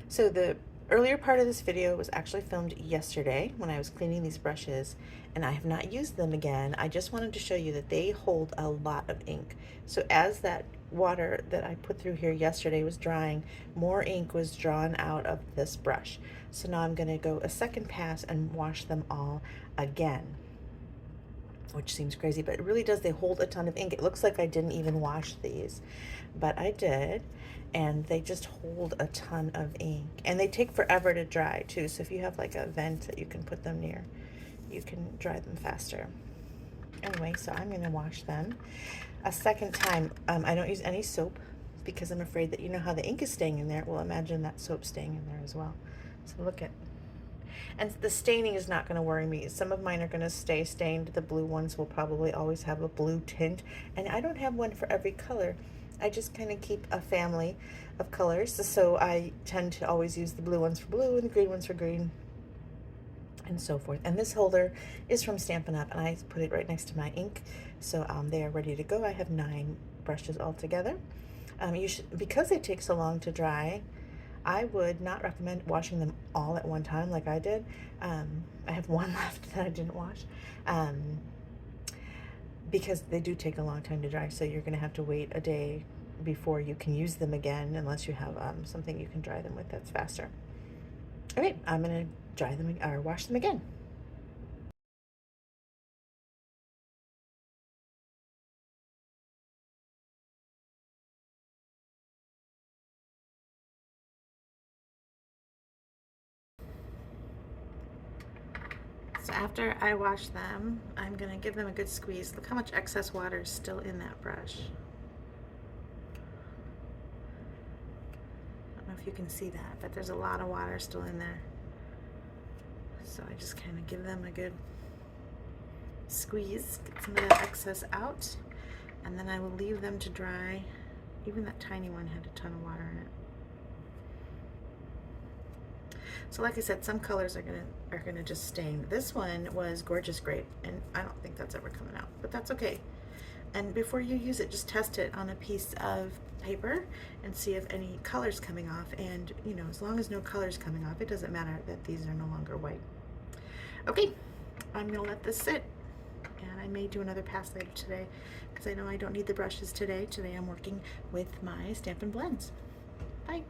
So the earlier part of this video was actually filmed yesterday when I was cleaning these brushes, and I have not used them again. I just wanted to show you that they hold a lot of ink. So as that water that I put through here yesterday was drying, more ink was drawn out of this brush. So now I'm going to go a second pass and wash them all again, which seems crazy, but it really does. They hold a ton of ink. It looks like I didn't even wash these, but I did, and they just hold a ton of ink, and they take forever to dry too. So if you have like a vent that you can put them near, you can dry them faster. Anyway, so I'm gonna wash them a second time. I don't use any soap because I'm afraid that, you know how the ink is staying in there, well, imagine that soap staying in there as well. So look at, and the staining is not going to worry me. Some of mine are going to stay stained. The blue ones will probably always have a blue tint, and I don't have one for every color. I just kind of keep a family of colors, so I tend to always use the blue ones for blue and the green ones for green, and so forth. And this holder is from Stampin' Up, and I put it right next to my ink, so they are ready to go. I have 9 brushes altogether. You should, because they take so long to dry, I would not recommend washing them all at one time like I did. I have one left that I didn't wash, because they do take a long time to dry, so you're going to have to wait a day before you can use them again, unless you have something you can dry them with that's faster. Okay, I'm going to dry them or wash them again. So after I wash them, I'm going to give them a good squeeze. Look how much excess water is still in that brush. I don't know if you can see that, but there's a lot of water still in there. So I just kind of give them a good squeeze, get some of that excess out, and then I will leave them to dry. Even that tiny one had a ton of water in it. So like I said, some colors are gonna just stain. This one was Gorgeous Grape, and I don't think that's ever coming out, but that's okay. And before you use it, just test it on a piece of paper and see if any color's coming off. And you know, as long as no color's coming off, it doesn't matter that these are no longer white. Okay, I'm gonna let this sit, and I may do another pass later today because I know I don't need the brushes today. Today I'm working with my Stampin' Blends. Bye.